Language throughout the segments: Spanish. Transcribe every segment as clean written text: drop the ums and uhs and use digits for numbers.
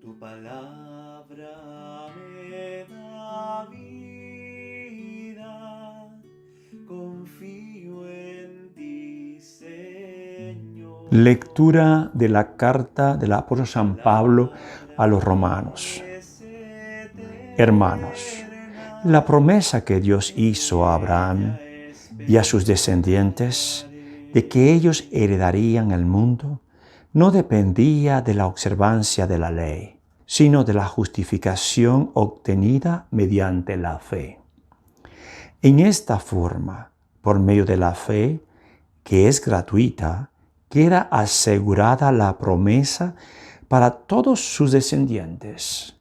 Tu palabra me da vida, confío en ti, Señor. Lectura de la carta del apóstol San Pablo a los romanos. Hermanos, la promesa que Dios hizo a Abraham y a sus descendientes de que ellos heredarían el mundo no dependía de la observancia de la ley, sino de la justificación obtenida mediante la fe. En esta forma, por medio de la fe, que es gratuita, queda asegurada la promesa para todos sus descendientes,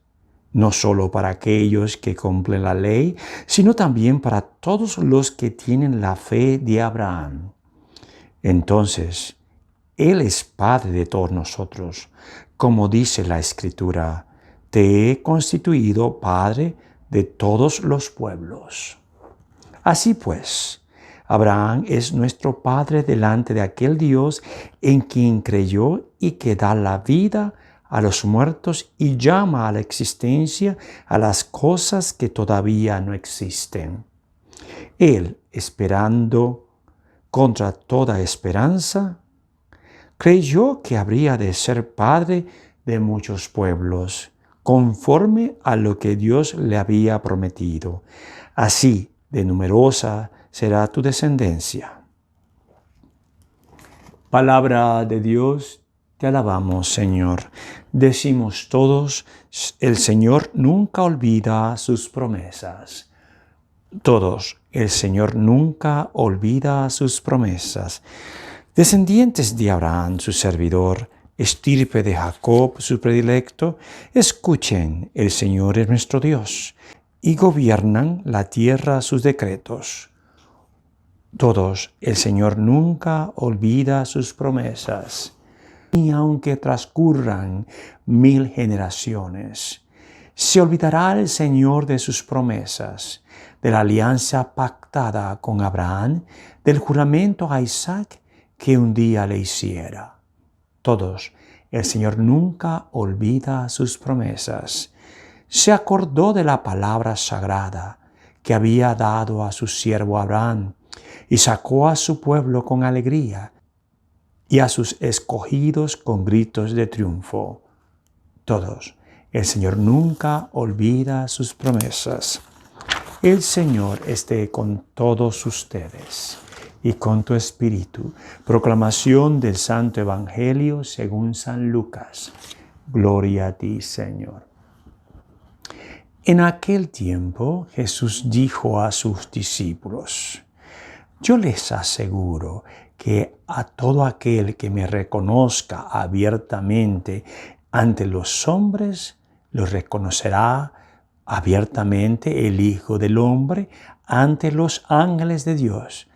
no solo para aquellos que cumplen la ley, sino también para todos los que tienen la fe de Abraham. Entonces, Él es Padre de todos nosotros, como dice la Escritura, te he constituido Padre de todos los pueblos. Así pues, Abraham es nuestro Padre delante de aquel Dios en quien creyó y que da la vida a los muertos y llama a la existencia a las cosas que todavía no existen. Él, esperando contra toda esperanza, creyó que habría de ser padre de muchos pueblos, conforme a lo que Dios le había prometido. Así de numerosa será tu descendencia. Palabra de Dios, te alabamos, Señor. Decimos todos, el Señor nunca olvida sus promesas. Todos, el Señor nunca olvida sus promesas. Descendientes de Abraham, su servidor, estirpe de Jacob, su predilecto, escuchen, el Señor es nuestro Dios, y gobiernan la tierra sus decretos. Todos, el Señor nunca olvida sus promesas, ni aunque transcurran 1000 generaciones. Se olvidará el Señor de sus promesas, de la alianza pactada con Abraham, del juramento a Isaac que un día le hiciera. Todos, el Señor nunca olvida sus promesas. Se acordó de la palabra sagrada que había dado a su siervo Abraham y sacó a su pueblo con alegría y a sus escogidos con gritos de triunfo. Todos, el Señor nunca olvida sus promesas. El Señor esté con todos ustedes y con tu espíritu. Proclamación del Santo Evangelio según San Lucas. Gloria a ti, Señor. En aquel tiempo Jesús dijo a sus discípulos: yo les aseguro que a todo aquel que me reconozca abiertamente ante los hombres, lo reconocerá abiertamente el Hijo del Hombre ante los ángeles de Dios.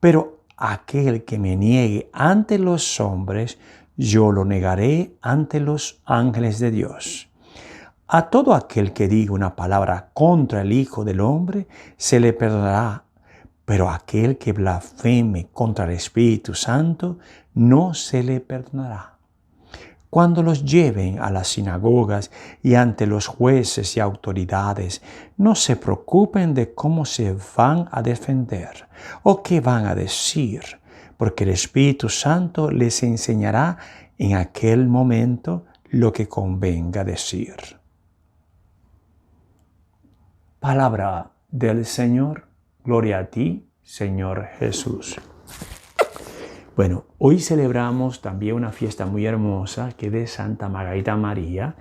Pero aquel que me niegue ante los hombres, yo lo negaré ante los ángeles de Dios. A todo aquel que diga una palabra contra el Hijo del Hombre, se le perdonará. Pero aquel que blasfeme contra el Espíritu Santo, no se le perdonará. Cuando los lleven a las sinagogas y ante los jueces y autoridades, no se preocupen de cómo se van a defender o qué van a decir, porque el Espíritu Santo les enseñará en aquel momento lo que convenga decir. Palabra del Señor. Gloria a ti, Señor Jesús. Bueno, hoy celebramos también una fiesta muy hermosa que es de Santa Margarita María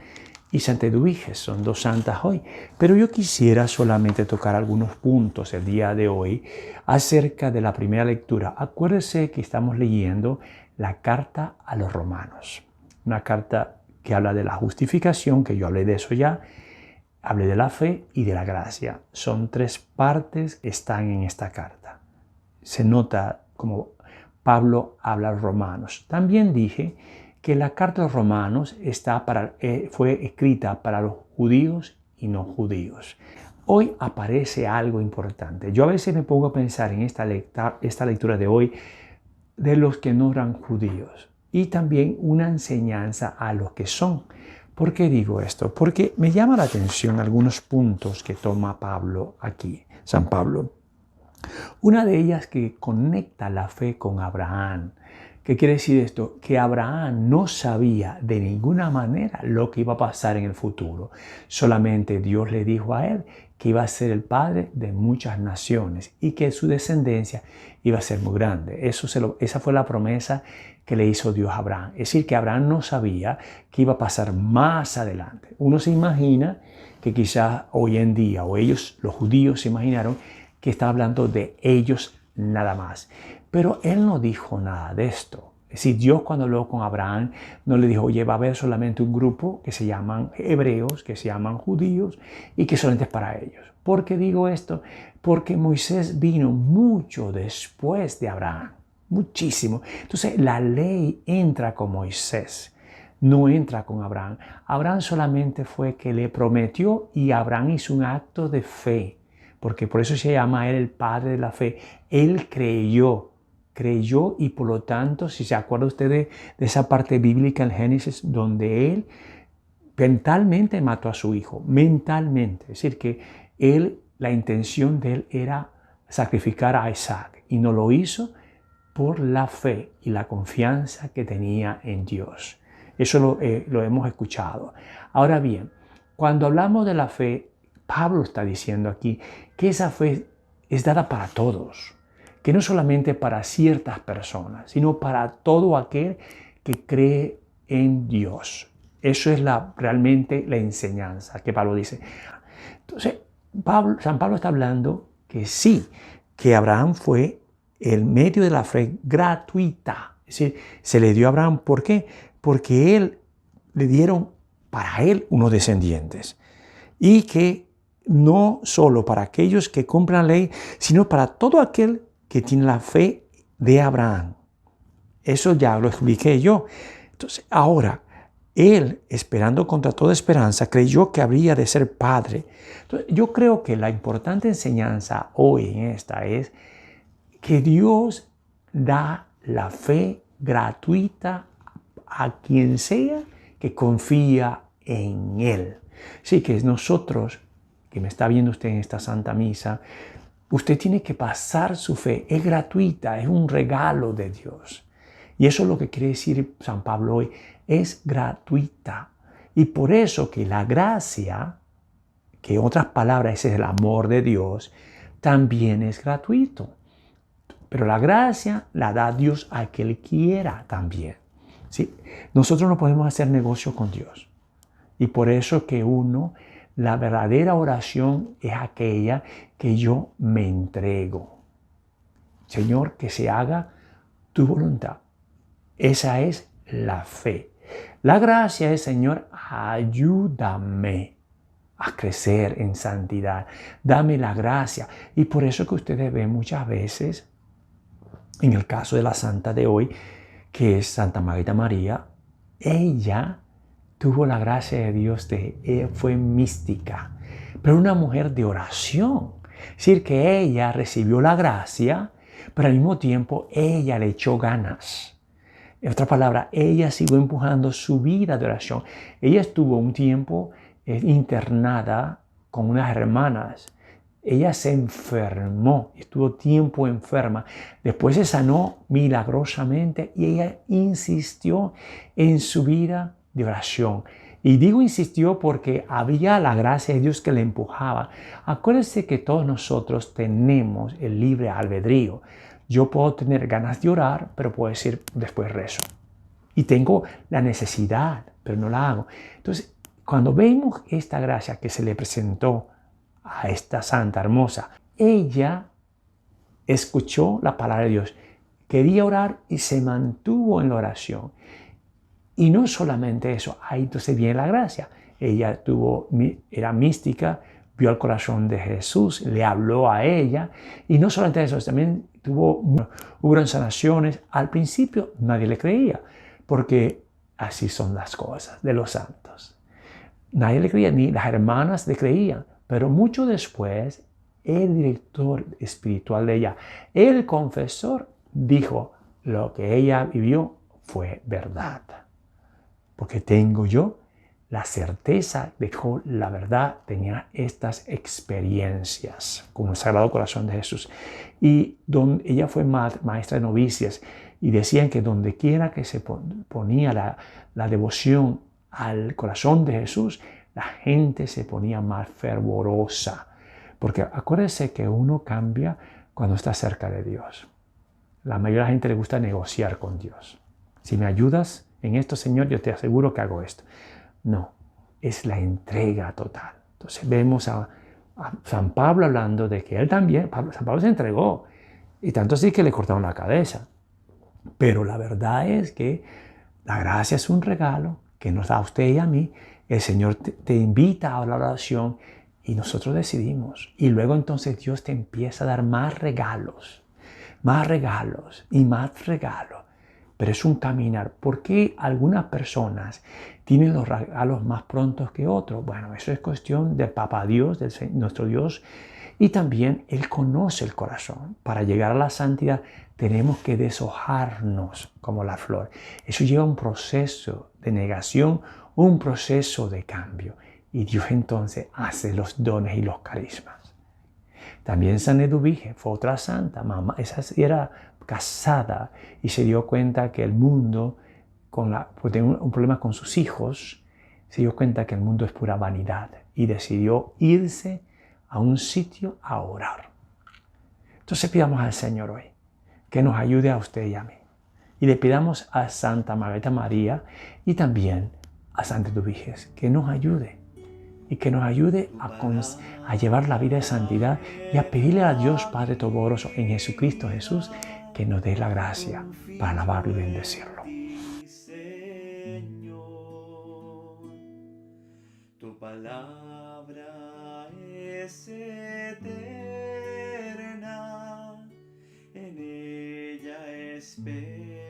y Santa Eduviges. Son dos santas hoy. Pero yo quisiera solamente tocar algunos puntos el día de hoy acerca de la primera lectura. Acuérdense que estamos leyendo la carta a los romanos. Una carta que habla de la justificación, que yo hablé de eso ya. Hablé de la fe y de la gracia. Son tres partes que están en esta carta. Se nota como Pablo habla a los romanos. También dije que la carta a los romanos fue escrita para los judíos y no judíos. Hoy aparece algo importante. Yo a veces me pongo a pensar en esta lectura de hoy de los que no eran judíos y también una enseñanza a los que son. ¿Por qué digo esto? Porque me llama la atención algunos puntos que toma Pablo aquí, San Pablo. Una de ellas que conecta la fe con Abraham. ¿Qué quiere decir esto? Que Abraham no sabía de ninguna manera lo que iba a pasar en el futuro. Solamente Dios le dijo a él que iba a ser el padre de muchas naciones y que su descendencia iba a ser muy grande. Esa fue la promesa que le hizo Dios a Abraham. Es decir, que Abraham no sabía qué iba a pasar más adelante. Uno se imagina que quizás hoy en día, o ellos, los judíos, se imaginaron que está hablando de ellos nada más. Pero él no dijo nada de esto. Es decir, Dios cuando habló con Abraham no le dijo, oye, va a haber solamente un grupo que se llaman hebreos, que se llaman judíos y que solamente es para ellos. ¿Por qué digo esto? Porque Moisés vino mucho después de Abraham, muchísimo. Entonces la ley entra con Moisés, no entra con Abraham. Abraham solamente fue que le prometió y Abraham hizo un acto de fe. Porque por eso se llama a él el padre de la fe. Él creyó y por lo tanto, si se acuerda usted de esa parte bíblica en Génesis, donde él mentalmente mató a su hijo, mentalmente. Es decir, que la intención de él era sacrificar a Isaac y no lo hizo por la fe y la confianza que tenía en Dios. Eso lo hemos escuchado. Ahora bien, cuando hablamos de la fe, Pablo está diciendo aquí que esa fe es dada para todos, que no solamente para ciertas personas, sino para todo aquel que cree en Dios. Eso es realmente la enseñanza que Pablo dice. Entonces, San Pablo está hablando que sí, que Abraham fue el medio de la fe gratuita. Es decir, se le dio a Abraham. ¿Por qué? Porque le dieron para él unos descendientes. Y que no solo para aquellos que cumplan la ley, sino para todo aquel que tiene la fe de Abraham. Eso ya lo expliqué yo. Entonces, ahora, él, esperando contra toda esperanza, creyó que habría de ser padre. Entonces, yo creo que la importante enseñanza hoy en esta es que Dios da la fe gratuita a quien sea que confía en Él. Sí, que nosotros, que me está viendo usted en esta Santa Misa, usted tiene que pasar su fe. Es gratuita, es un regalo de Dios. Y eso es lo que quiere decir San Pablo hoy. Es gratuita. Y por eso que la gracia, que en otras palabras es el amor de Dios, también es gratuito. Pero la gracia la da Dios a que Él quiera también. ¿Sí? Nosotros no podemos hacer negocio con Dios. Y por eso que la verdadera oración es aquella que yo me entrego. Señor, que se haga tu voluntad. Esa es la fe. La gracia es, Señor, ayúdame a crecer en santidad. Dame la gracia. Y por eso que ustedes ven muchas veces, en el caso de la santa de hoy, que es Santa Margarita María, ella tuvo la gracia de Dios, fue mística, pero una mujer de oración. Es decir, que ella recibió la gracia, pero al mismo tiempo ella le echó ganas. En otra palabra, ella siguió empujando su vida de oración. Ella estuvo un tiempo internada con unas hermanas. Ella se enfermó, estuvo tiempo enferma. Después se sanó milagrosamente y ella insistió en su vida de oración. Y digo insistió porque había la gracia de Dios que le empujaba. Acuérdense que todos nosotros tenemos el libre albedrío. Yo puedo tener ganas de orar, pero puedo decir después rezo. Y tengo la necesidad, pero no la hago. Entonces, cuando vemos esta gracia que se le presentó a esta santa hermosa, ella escuchó la palabra de Dios, quería orar y se mantuvo en la oración. Y no solamente eso, ahí entonces viene la gracia. Ella era mística, vio el corazón de Jesús, le habló a ella. Y no solamente eso, también hubo sanaciones. Al principio nadie le creía, porque así son las cosas de los santos. Nadie le creía, ni las hermanas le creían. Pero mucho después, el director espiritual de ella, el confesor, dijo, lo que ella vivió fue verdad. Porque tengo yo la certeza de que la verdad tenía estas experiencias con el Sagrado Corazón de Jesús. Y ella fue maestra de novicias y decían que donde quiera que se ponía la devoción al corazón de Jesús, la gente se ponía más fervorosa. Porque acuérdense que uno cambia cuando está cerca de Dios. La mayoría de la gente le gusta negociar con Dios. Si me ayudas en esto, Señor, yo te aseguro que hago esto. No, es la entrega total. Entonces vemos a San Pablo hablando de que él también, San Pablo se entregó. Y tanto así que le cortaron la cabeza. Pero la verdad es que la gracia es un regalo que nos da a usted y a mí. El Señor te invita a la oración y nosotros decidimos. Y luego entonces Dios te empieza a dar más regalos y más regalos. Pero es un caminar. ¿Por qué algunas personas tienen los regalos más prontos que otros? Bueno, eso es cuestión del Papá Dios, de nuestro Dios. Y también Él conoce el corazón. Para llegar a la santidad tenemos que deshojarnos como la flor. Eso lleva un proceso de negación, un proceso de cambio. Y Dios entonces hace los dones y los carismas. También San Eduvige fue otra santa, mamá, esa era casada y se dio cuenta que el mundo, pues tenía un problema con sus hijos, se dio cuenta que el mundo es pura vanidad y decidió irse a un sitio a orar. Entonces pidamos al Señor hoy que nos ayude a usted y a mí. Y le pidamos a Santa Margarita María y también a Santa Eduvige que nos ayude. Y que nos ayude a llevar la vida de santidad y a pedirle a Dios Padre Todopoderoso en Jesucristo Jesús que nos dé la gracia para alabarlo y bendecirlo. Tu palabra es eterna, en ella espero.